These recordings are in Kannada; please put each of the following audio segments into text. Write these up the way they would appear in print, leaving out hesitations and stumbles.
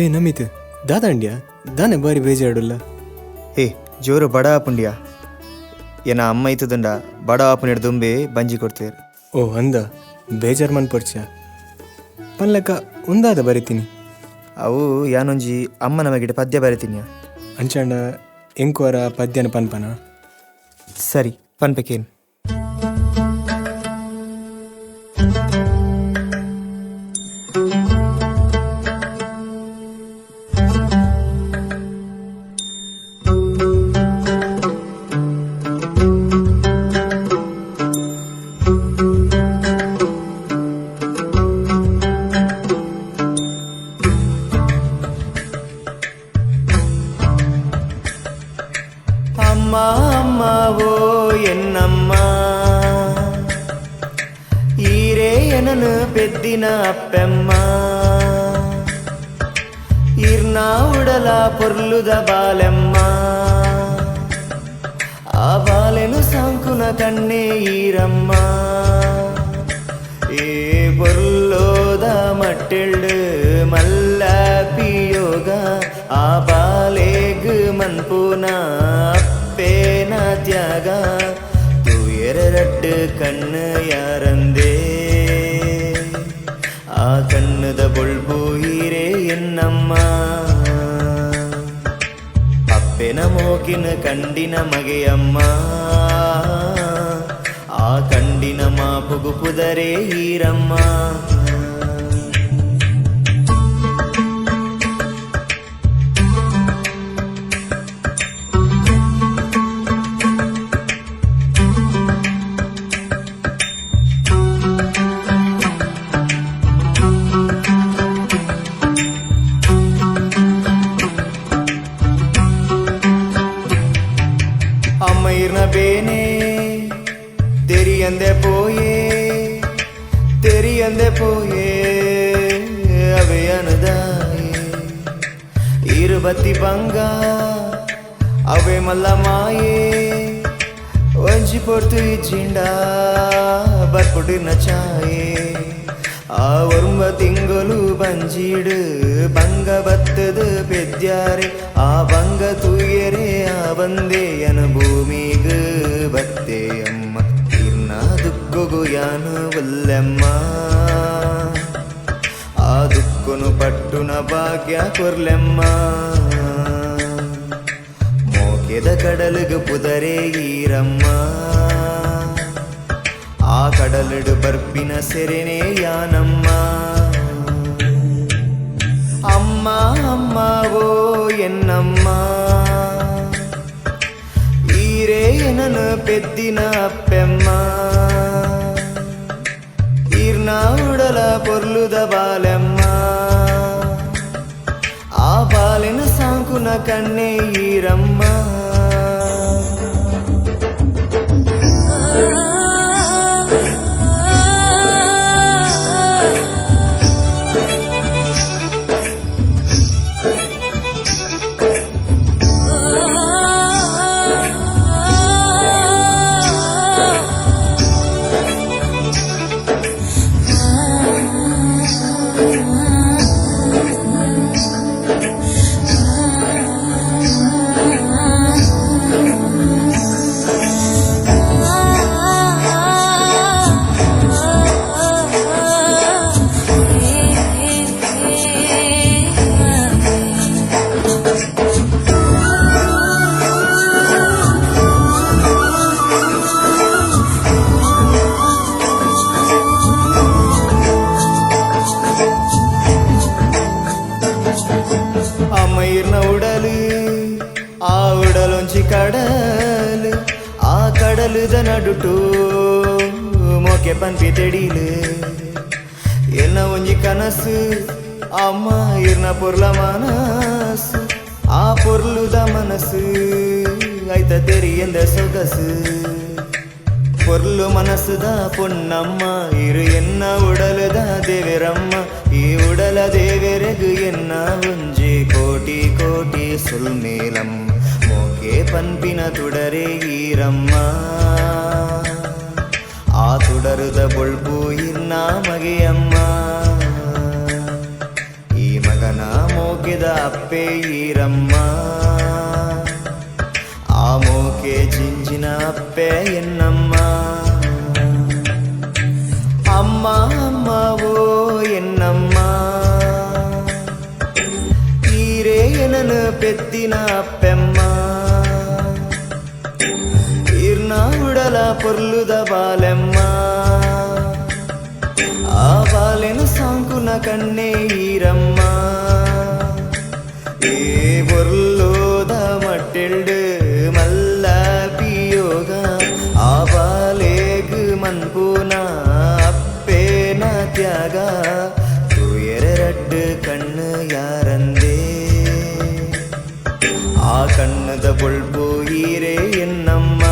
ಏ ನಮಿತ್ ದಾದಾಂಡ್ಯಾ ದಾನೆ ಬಾರಿ ಬೇಜಾಡುಲ್ಲ. ಏ ಜೋರು ಬಡ ಆಪುಂಡಿಯಾ ಏನ ಅಮ್ಮ ಇತ್ತುದಂಡ ಬಡ ಆಪುನಿಡ್ ದುಂಬೆ ಬಂಜಿ ಕೊಡ್ತೇರು. ಓ ಅಂದ ಬೇಜಾರು ಮನ್ಪಡ್ಚ ಪನ್ಲಕ ಒಂದಾದ ಬರಿತೀನಿ. ಅವು ಯಾನೊಂಜಿ ಅಮ್ಮನ ಮಗಿಡ ಪದ್ಯ ಬರಿತೀನಿಯ ಅಂಚಾಂಡ ಎಂಕುವರ ಪದ್ಯನ ಪನ್ಪನ. ಸರಿ ಪನ್ಪಕೇನು. அம்மா அம்மாவோ என்னம்மா ఈరే ఎనను పెద్దిన అప్పెమ్మ ఈర్నా ఉడల పొర్లుద బాలెమ్మ ఆ బాలెను సాంకున కన్నే ఈరమ్మ ఏ పొర్లోద మట్టెళ్ళు మల్ల పియోగ ఆ బాలేగ్ మన్పున ಅಪ್ಪೇನ ತ್ಯಾಗ ತೂಯರಟ್ಟು ಕಣ್ಣು ಯಾರಂದೇ ಆ ಕಣ್ಣದ ಬೊಳ್ಬು ಹೀರೆ ಎನ್ನಮ್ಮ ಅಪ್ಪೆನ ಮೋಕಿನ ಕಂಡಿನ ಮಗೆಯಮ್ಮ ಆ ಕಂಡಿನ ಮಾಪುಗು ಪುದರೆ ಹೀರಮ್ಮ. ಅಮ್ಮಯ್ಯನ ಬೇನೆ ತೆರಿಯಂದೆ ಪೋಯೇ ಅವೇ ಅನದಾಯೆ ಇರುಬತ್ತಿ ಬಂಗ ಅವೇ ಮಲ್ಲ ಮಾಯೇ ಒಂಜಿ ಪೊರ್ತು ಇಜ್ಜಿಂಡ ಬರ್ಪುಟಿನ ಚಾಯೇ ಆ ಒರ್ಮ ತಿಂಗಳು ಬಂಜೀಡು ಬಂಗ ಬತ್ತದು ಪೆದ್ಯಾರೆ ಆ ಬಂಗ ತೂಯರೆ ಆ ಬಂದೆಯನ ಭೂಮಿಗೆ ಬತ್ತೆ ಅಮ್ಮ ಇರ್ನ ದುಕ್ಕುಗು ಯಾನು ಒಲ್ಲೆಮ್ಮ ಆ ದುಕ್ಕುನು ಪಟ್ಟುನ ಭಾಗ್ಯ ಕೊರ್ಲೆಮ್ಮ ಮೋಕೆದ ಕಡಲಿಗೆ ಪುದರೆ ಈರಮ್ಮ ಆ ಕಡಲಡು ಬರ್ಪಿನ ಸೆರೆನೆ ಯಾನಮ್ಮ. ಅಮ್ಮ ಅಮ್ಮವೋ ಎನ್ನಮ್ಮ ಈರೇ ಎನನು ಪೆದ್ದಿನ ಅಪ್ಪೆಮ್ಮ ಈರ್ನ ಉಡಲ ಪೊರ್ಲುದ ಬಾಲೆಮ್ಮ ಆ ಬಾಲೆನ ಸಾಂಕುನ ಕಣ್ಣೆ ಈರಮ್ಮ. ಅಮ್ಮಯ್ಯನ ಉಡಲು ಆ ಉಡಲೊಂಚಿ ಕಡಲು ಆ ಕಡಲುದ ನಡುಟು ಮೋಕೆ ಪನ್ಪಿ ತೆಡೀಲು ಎನ್ನ ಒಂಜಿ ಕನಸು ಅಮ್ಮ ಇರ್ನ ಪೊರ್ಲ ಮನಸ್ಸು ಆ ಪೊರ್ಲುದ ಮನಸ್ಸು ಐತ ತೆರಿಯಂದ ಸೊಗಸು ಪೊರ್ಲು ಮನಸ್ಸುದ ಪೊನ್ನಮ್ಮ ಇರು ಎನ್ನ ಉಡಲದ ದೇವೆರಮ್ಮ ಈ ಉಡಲ ದೇವೆರೆಗು ಎನ್ನ ಒಂಜಿ ಕೋಟಿ ಕೋಟಿ ಸುಲ್ಮೇಲಮ್ಮ ಮೋಕೆ ಪನ್ಪಿನ ತುಡರೆ ಈರಮ್ಮ ಆ ತುಡರುದ ಬೊಳ್ಪು ಇರ್ನ ಮಗೆಯಮ್ಮ ಈ ಮಗನ ಮೋಕೆ మొక్కెದ అప్పే ఈరమ్మ ఆ మోకే చించిన అప్పే ఎన్నమ్మ అమ్మ అమ్మ ఓ ఎన్నమ్మ ఈరే ఎనను పెత్తిన అప్పెమ్మ ఈర్నా ఉడల పొర్లుద బాలెమ్మ ఆ బాలెను సాంకున కన్నే ఈరమ్మ ఏ పొర్లోద మట్టెల్డు మల్ల పియోగ ఆ బాలేగు మన్పూన ಅಪ್ಪೇನ ತ್ಯಾಗ ಎರಡ್ ಕಣ್ಣು ಯಾರಂದೇ ಆ ಕಣ್ಣದ ಬೊಳ್ಬು ಈರೇ ಎನ್ನಮ್ಮ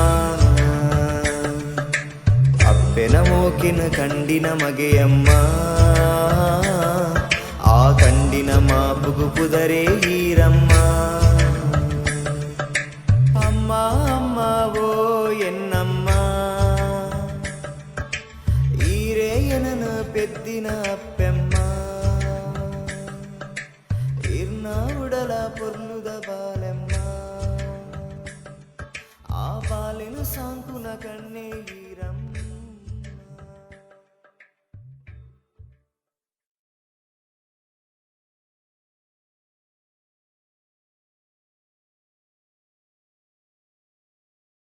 ಅಪ್ಪೆನ ಮೂಕಿನ ಕಂಡಿನ ಮಗೆಯಮ್ಮ ಆ ಕಂಡಿನ ಮಾಪುಗು ಪುದರೆ ಈರಮ್ಮ ಅಮ್ಮ ಅಮ್ಮ ಓ ಎನ್ನಮ್ಮ ఈరేయనను పెద్దిన అప్పెమ్మ ఈర్నా ఉడల పొర్లుద బాలెమ్మ ఆ బాలెను సాంకున కన్నే